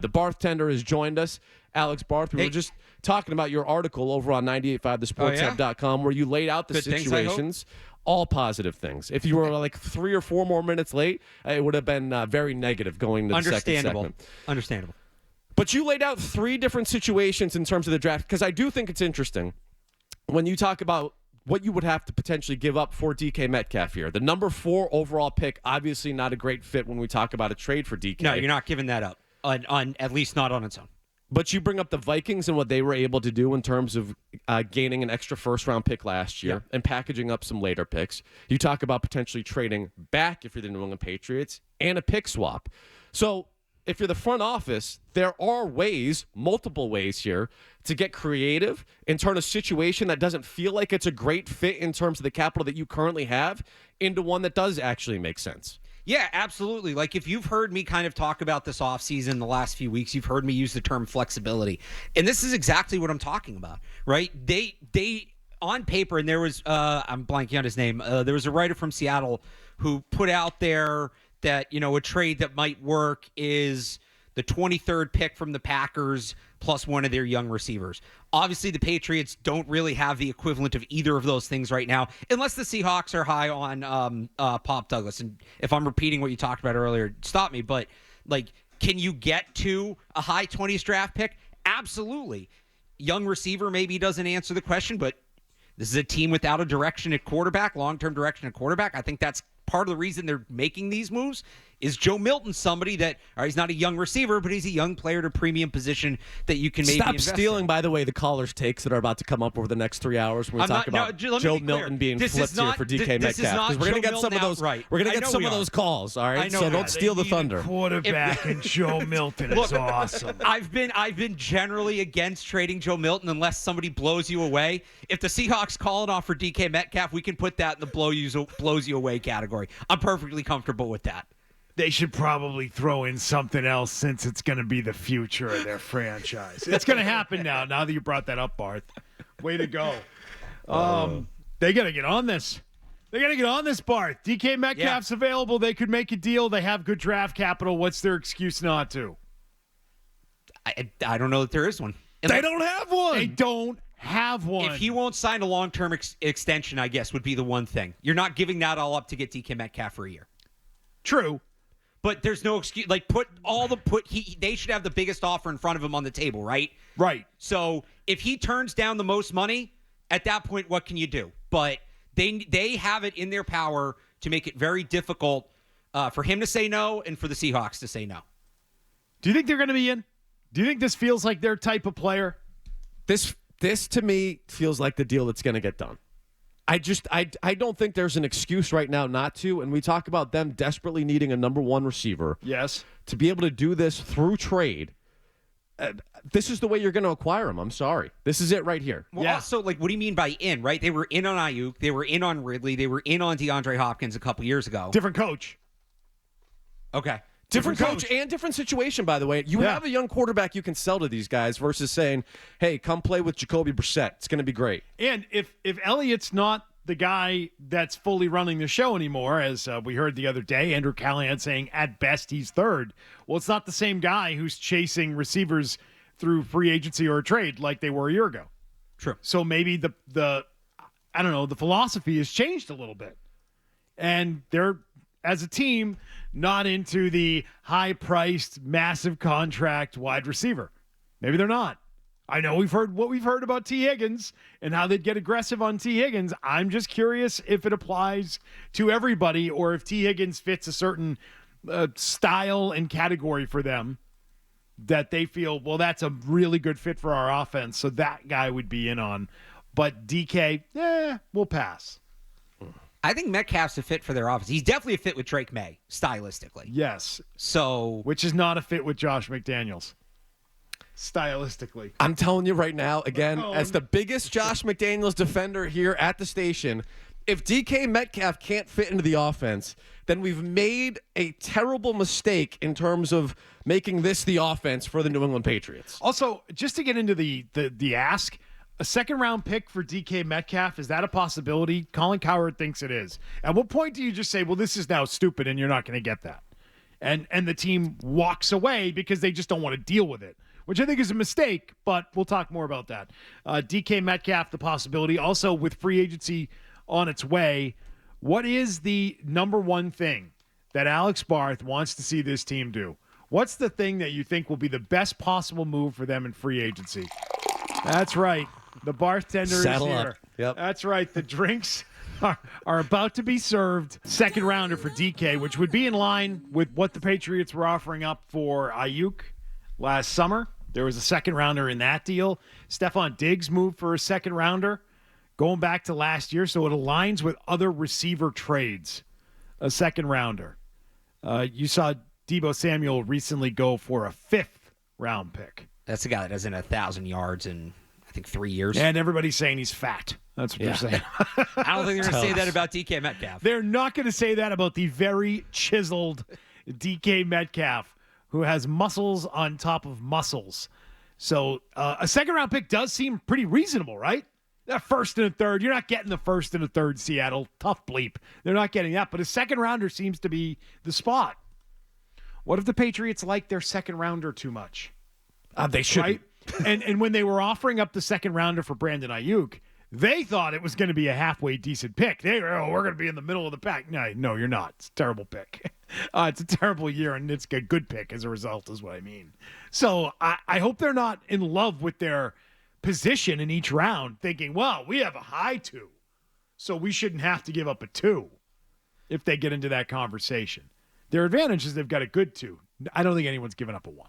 The bartender has joined us. Alex Barth, we were just talking about your article over on 985thesportshub.com where you laid out the situations, all positive things. If you were like 3 or 4 more minutes late, it would have been very negative going to the second segment. Understandable. But you laid out 3 different situations in terms of the draft, because I do think it's interesting when you talk about what you would have to potentially give up for DK Metcalf here. The number 4 overall pick, obviously not a great fit when we talk about a trade for DK. No, you're not giving that up, on at least not on its own. But you bring up the Vikings and what they were able to do in terms of gaining an extra first-round pick last year and packaging up some later picks. You talk about potentially trading back if you're the New England Patriots and a pick swap. So if you're the front office, there are ways, multiple ways here, to get creative and turn a situation that doesn't feel like it's a great fit in terms of the capital that you currently have into one that does actually make sense. Yeah, absolutely. Like, if you've heard me kind of talk about this offseason the last few weeks, you've heard me use the term flexibility. And this is exactly what I'm talking about, right? They on paper, and there was, I'm blanking on his name, there was a writer from Seattle who put out there that, a trade that might work is the 23rd pick from the Packers plus one of their young receivers. Obviously, the Patriots don't really have the equivalent of either of those things right now, unless the Seahawks are high on Pop Douglas. And if I'm repeating what you talked about earlier, stop me. But, can you get to a high 20s draft pick? Absolutely. Young receiver maybe doesn't answer the question, but this is a team without a direction at quarterback, long-term direction at quarterback. I think that's part of the reason they're making these moves. Is Joe Milton somebody that, he's not a young receiver, but he's a young player at a premium position that you can maybe invest stealing, in. By the way, the callers' takes that are about to come up over the next 3 hours when we talk about Joe Milton being flipped here for DK Metcalf. Because we're going to get some of those. We're going to get some of those calls. All right, so don't steal the thunder. Quarterback and Joe Milton is awesome. I've been generally against trading Joe Milton unless somebody blows you away. If the Seahawks call it off for DK Metcalf, we can put that in the blows you away category. I'm perfectly comfortable with that. They should probably throw in something else since it's going to be the future of their franchise. It's going to happen now that you brought that up, Barth. Way to go. They got to get on this. They got to get on this, Barth. DK Metcalf's available. They could make a deal. They have good draft capital. What's their excuse not to? I don't know that there is one. They don't have one. They don't have one. If he won't sign a long-term extension, I guess, would be the one thing. You're not giving that all up to get DK Metcalf for a year. True. But there's no excuse. They should have the biggest offer in front of him on the table, right? Right. So if he turns down the most money, at that point, what can you do? But they have it in their power to make it very difficult for him to say no and for the Seahawks to say no. Do you think they're going to be in? Do you think this feels like their type of player? This to me feels like the deal that's going to get done. I don't think there's an excuse right now not to, and we talk about them desperately needing a number 1 receiver. Yes. To be able to do this through trade, this is the way you're going to acquire them. I'm sorry. This is it right here. Well, also, what do you mean by in, right? They were in on Ayuk. They were in on Ridley. They were in on DeAndre Hopkins a couple years ago. Different coach. Okay. Different coach and different situation, by the way. You have a young quarterback you can sell to these guys versus saying, hey, come play with Jacoby Brissett. It's going to be great. And if Elliott's not the guy that's fully running the show anymore, as we heard the other day, Andrew Callahan saying at best he's third. Well, it's not the same guy who's chasing receivers through free agency or a trade like they were a year ago. True. So maybe the philosophy has changed a little bit. And they're, as a team, not into the high-priced, massive contract wide receiver. Maybe they're not. I know we've heard about T. Higgins and how they'd get aggressive on T. Higgins. I'm just curious if it applies to everybody or if T. Higgins fits a certain style and category for them that they feel, well, that's a really good fit for our offense, so that guy would be in on. But DK, we'll pass. I think Metcalf's a fit for their offense. He's definitely a fit with Drake May, stylistically. Yes. So, which is not a fit with Josh McDaniels, stylistically. I'm telling you right now, again, as the biggest Josh McDaniels defender here at the station, if DK Metcalf can't fit into the offense, then we've made a terrible mistake in terms of making this the offense for the New England Patriots. Also, just to get into the ask, a second-round pick for DK Metcalf, is that a possibility? Colin Cowherd thinks it is. At what point do you just say, well, this is now stupid and you're not going to get that? and the team walks away because they just don't want to deal with it, which I think is a mistake, but we'll talk more about that. DK Metcalf, the possibility. Also, with free agency on its way, what is the number one thing that Alex Barth wants to see this team do? What's the thing that you think will be the best possible move for them in free agency? That's right. The bartender Saddle is up. here. Yep. That's right. The drinks are about to be served. Second rounder for DK, which would be in line with what the Patriots were offering up for Ayuk last summer. There was a second rounder in that deal. Stephon Diggs moved for a second rounder going back to last year, so it aligns with other receiver trades. A second rounder. You saw Deebo Samuel recently go for a 5th round pick. That's the guy that has in 1,000 yards in, I think, 3 years. And everybody's saying he's fat. That's what they're saying. I don't think they're going to say that about DK Metcalf. They're not going to say that about the very chiseled DK Metcalf, who has muscles on top of muscles. So a second round pick does seem pretty reasonable, right? That first and a third. You're not getting the first and a third, Seattle. Tough bleep. They're not getting that. But a second rounder seems to be the spot. What if the Patriots like their second rounder too much? They should. Right? And when they were offering up the second rounder for Brandon Ayuk, they thought it was going to be a halfway decent pick. They were, we're going to be in the middle of the pack. No, you're not. It's a terrible pick. It's a terrible year, and it's a good pick as a result, is what I mean. So I hope they're not in love with their position in each round, thinking, well, we have a high 2, so we shouldn't have to give up a 2 if they get into that conversation. Their advantage is they've got a good 2. I don't think anyone's giving up a 1.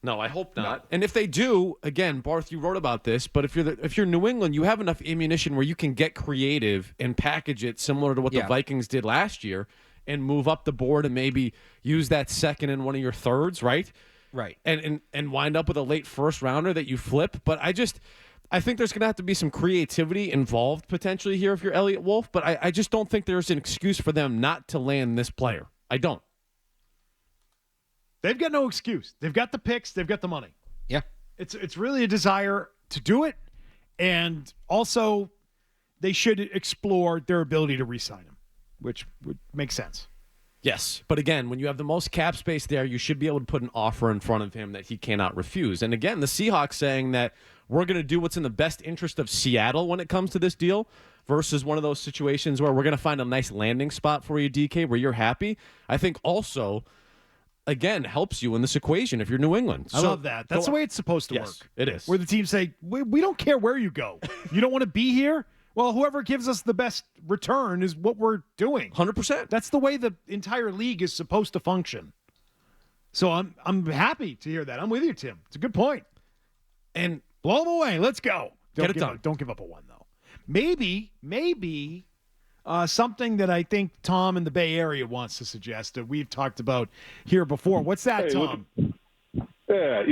No, I hope not. And if they do, again, Barth, you wrote about this, but if you're New England, you have enough ammunition where you can get creative and package it similar to what the Vikings did last year and move up the board and maybe use that second in one of your thirds, right? Right. And wind up with a late first rounder that you flip. But I think there's going to have to be some creativity involved potentially here if you're Elliott Wolf, but I just don't think there's an excuse for them not to land this player. I don't. They've got no excuse. They've got the picks. They've got the money. Yeah. It's really a desire to do it, and also they should explore their ability to re-sign him, which would make sense. Yes, but again, when you have the most cap space there, you should be able to put an offer in front of him that he cannot refuse. And again, the Seahawks saying that we're going to do what's in the best interest of Seattle when it comes to this deal versus one of those situations where we're going to find a nice landing spot for you, DK, where you're happy, I think also, again, helps you in this equation if you're New England. I love that. That's the way it's supposed to work. It is. Where the teams say, we don't care where you go. You don't want to be here? Well, whoever gives us the best return is what we're doing. 100%. That's the way the entire league is supposed to function. So I'm happy to hear that. I'm with you, Tim. It's a good point. And blow them away. Let's go. Get it done. Don't give up a 1, though. Maybe something that I think Tom in the Bay Area wants to suggest that we've talked about here before. What's that, Tom? Yeah,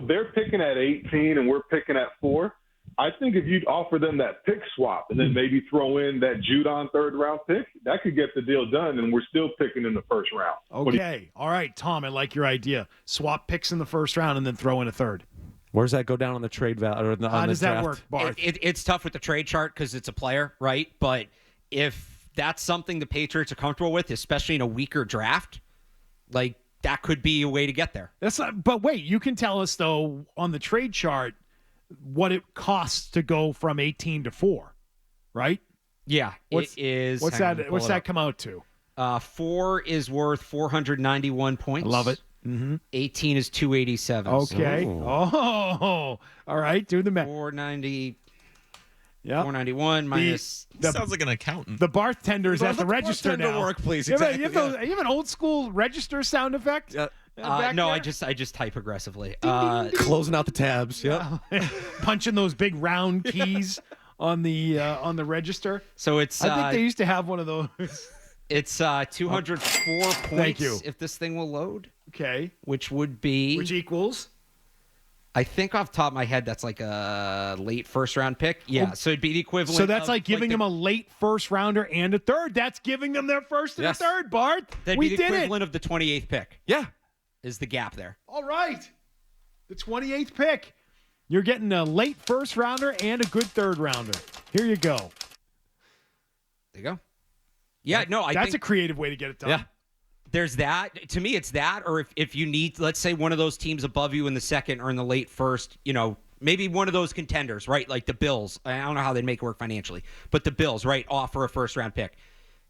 they're picking at 18 and we're picking at 4. I think if you'd offer them that pick swap and then maybe throw in that Judon third-round pick, that could get the deal done, and we're still picking in the first round. Okay. All right, Tom, I like your idea. Swap picks in the first round and then throw in a third. Where does that go down on the trade value? Or How does that work, Barth? It's tough with the trade chart because it's a player, right? But if that's something the Patriots are comfortable with, especially in a weaker draft, like that could be a way to get there. But wait, you can tell us, though, on the trade chart, what it costs to go from 18 to 4, right? Yeah, it is. What's that come out to? 4 is worth 491 points. I love it. Mm-hmm. 18 is 287. Okay. All right. Do the math. 490. Yeah. 491 minus. Sounds like an accountant. The bartender is at the register now. Work, please. You have Exactly. you have an old school register sound effect? Yeah. No, there? I just type aggressively. Closing out the tabs. Yeah. Punching those big round keys on the register. So it's. I think they used to have one of those. It's 204 points. Thank you. If this thing will load. Okay. Which equals? I think off the top of my head, that's like a late first round pick. Yeah, so it'd be the equivalent. So that's like giving them a late first rounder and a third. That's giving them their first and a third, Bart. That'd be the equivalent of the 28th pick. Yeah. Is the gap there. All right. The 28th pick. You're getting a late first rounder and a good third rounder. Here you go. There you go. Yeah, no, I think that's a creative way to get it done. Yeah. There's that. To me, it's that. Or if you need, let's say, one of those teams above you in the second or in the late first, maybe one of those contenders, right? Like the Bills. I don't know how they'd make it work financially, but the Bills, right, offer a first-round pick.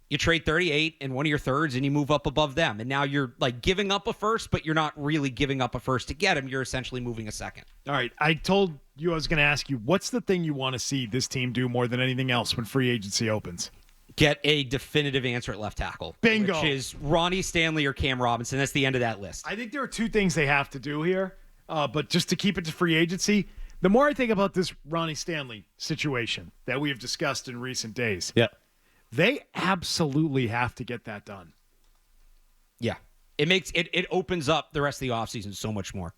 You trade 38 and one of your thirds, and you move up above them. And now you're like giving up a first, but you're not really giving up a first to get him. You're essentially moving a second. All right. I told you I was going to ask you, what's the thing you want to see this team do more than anything else when free agency opens? Get a definitive answer at left tackle. Bingo. Which is Ronnie Stanley or Cam Robinson. That's the end of that list. I think there are two things they have to do here, but just to keep it to free agency, the more I think about this Ronnie Stanley situation that we have discussed in recent days, they absolutely have to get that done. Yeah. It opens up the rest of the offseason so much more.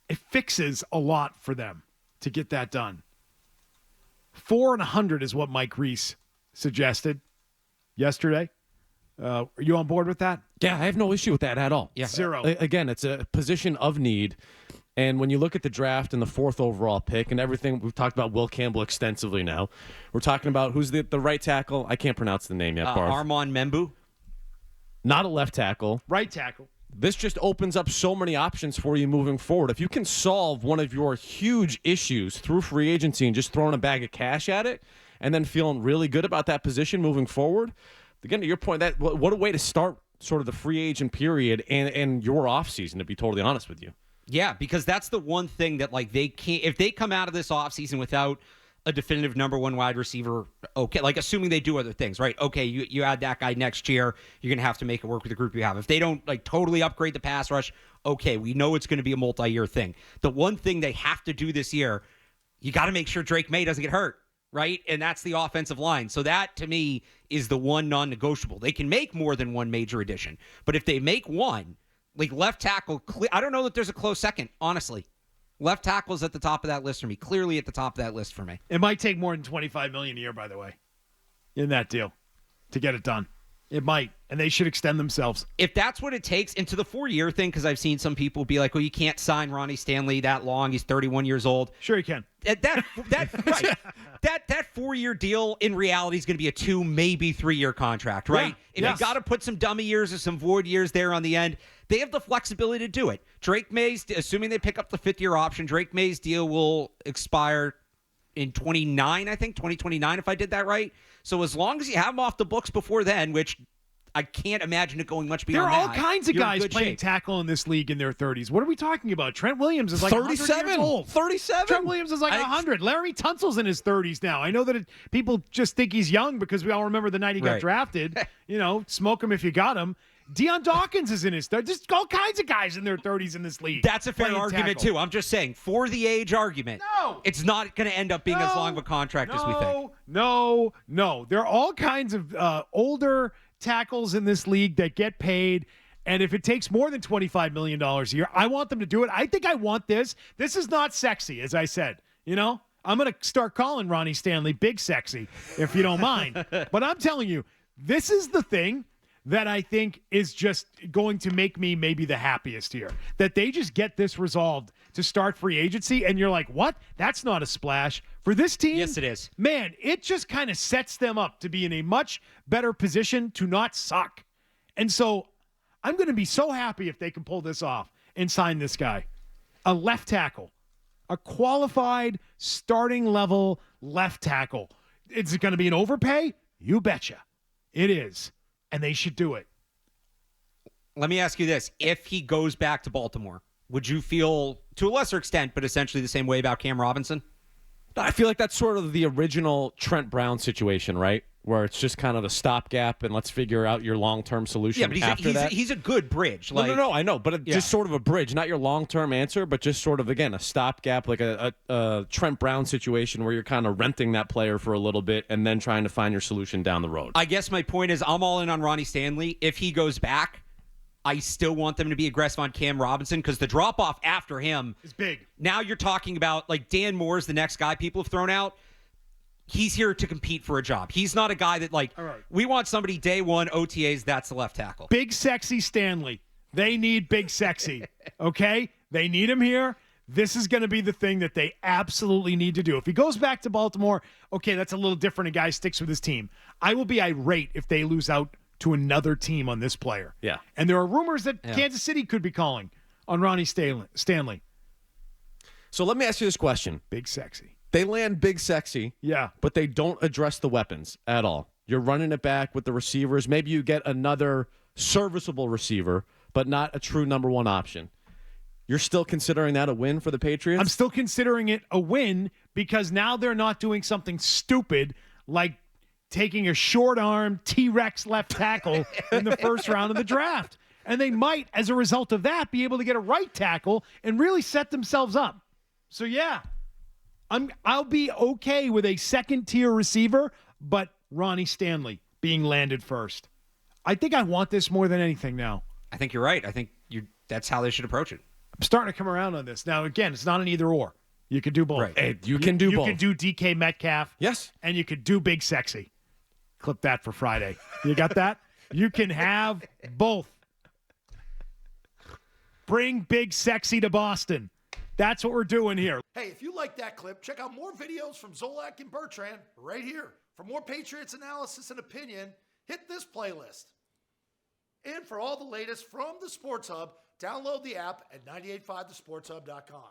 It fixes a lot for them to get that done. 4 and 100 is what Mike Reese suggested yesterday. Are you on board with that? Yeah, I have no issue with that at all. Yeah. 0. Again, it's a position of need. And when you look at the draft and the 4th overall pick and everything, we've talked about Will Campbell extensively now. We're talking about who's the right tackle. I can't pronounce the name yet, Barth. Armand Membu. Not a left tackle. Right tackle. This just opens up so many options for you moving forward. If you can solve one of your huge issues through free agency and just throwing a bag of cash at it and then feeling really good about that position moving forward, again, to your point, that what a way to start sort of the free agent period and your offseason, to be totally honest with you. Yeah, because that's the one thing that like they can't, if they come out of this offseason without a definitive number one wide receiver, okay, like assuming they do other things, right? Okay, you add that guy next year, you're going to have to make it work with the group you have. If they don't like totally upgrade the pass rush, okay, we know it's going to be a multi-year thing. The one thing they have to do this year, you got to make sure Drake May doesn't get hurt, right? And that's the offensive line. So that, to me, is the one non-negotiable. They can make more than one major addition, but if they make one, like left tackle, I don't know that there's a close second, honestly. Left tackle's at the top of that list for me. Clearly at the top of that list for me. It might take more than $25 million a year, by the way, in that deal to get it done. It might, and they should extend themselves. If that's what it takes, into the 4-year thing, because I've seen some people be like, well, you can't sign Ronnie Stanley that long. He's 31 years old. Sure you can. That 4-year deal in reality is going to be a 2, maybe 3-year contract, right? If you got to put some dummy years or some void years there on the end, they have the flexibility to do it. Drake May's, assuming they pick up the 5th-year option, Drake May's deal will expire in 2029, if I did that right. So as long as you have him off the books before then, which I can't imagine it going much beyond there are that. all kinds of guys playing shape. tackle in this league in their 30s. What are we talking about? Trent Williams is like 100 years old. 37. Trent Williams is like 100. Larry Tunsil's in his 30s now. I know that people just think he's young because we all remember the night he got drafted. Smoke him if you got him. Deion Dawkins is in his 30s. Just all kinds of guys in their 30s in this league. That's a fair argument, too. I'm just saying, for the age argument, it's not going to end up being as long of a contract as we think. No. There are all kinds of older tackles in this league that get paid, and if it takes more than $25 million a year, I want them to do it. I think I want this. This is not sexy, as I said. I'm going to start calling Ronnie Stanley Big Sexy, if you don't mind. But I'm telling you, this is the thing that I think is just going to make me maybe the happiest here. That they just get this resolved to start free agency, and you're like, what? That's not a splash. For this team, yes, it is. Man, it just kind of sets them up to be in a much better position to not suck. And so I'm going to be so happy if they can pull this off and sign this guy. A left tackle. A qualified starting level left tackle. Is it going to be an overpay? You betcha. It is. And they should do it. Let me ask you this. If he goes back to Baltimore, would you feel, to a lesser extent, but essentially the same way about Cam Robinson? I feel like that's sort of the original Trent Brown situation, right? Where it's just kind of a stopgap and let's figure out your long-term solution after that. He's a good bridge. No, I know. But just sort of a bridge, not your long-term answer, but just sort of, again, a stopgap, like a Trent Brown situation where you're kind of renting that player for a little bit and then trying to find your solution down the road. I guess my point is I'm all in on Ronnie Stanley. If he goes back, I still want them to be aggressive on Cam Robinson because the drop-off after him is big. Now you're talking about, like, Dan Moore's the next guy people have thrown out. He's here to compete for a job. He's not a guy that, like, we want somebody day one, OTAs, that's the left tackle. Big Sexy Stanley. They need Big Sexy, okay? They need him here. This is going to be the thing that they absolutely need to do. If he goes back to Baltimore, okay, that's a little different. A guy sticks with his team. I will be irate if they lose out to another team on this player. Yeah. And there are rumors that Kansas City could be calling on Ronnie Stanley. So let me ask you this question. Big sexy. They land big sexy. Yeah. But they don't address the weapons at all. You're running it back with the receivers. Maybe you get another serviceable receiver, but not a true number one option. You're still considering that a win for the Patriots? I'm still considering it a win because now they're not doing something stupid like taking a short-arm T-Rex left tackle in the first round of the draft. And they might, as a result of that, be able to get a right tackle and really set themselves up. So, yeah, I'll be okay with a second-tier receiver, but Ronnie Stanley being landed first. I think I want this more than anything now. I think you're right. I think that's how they should approach it. I'm starting to come around on this. Now, again, it's not an either-or. You could do both. Right. Hey, you can do both. You could do DK Metcalf. Yes. And you could do Big Sexy. Clip that for Friday. You got that? You can have both. Bring Big Sexy to Boston. That's what we're doing here. Hey, if you like that clip, check out more videos from Zolak and Bertrand right here. For more Patriots analysis and opinion, hit this playlist. And for all the latest from the Sports Hub, download the app at 985thesportshub.com.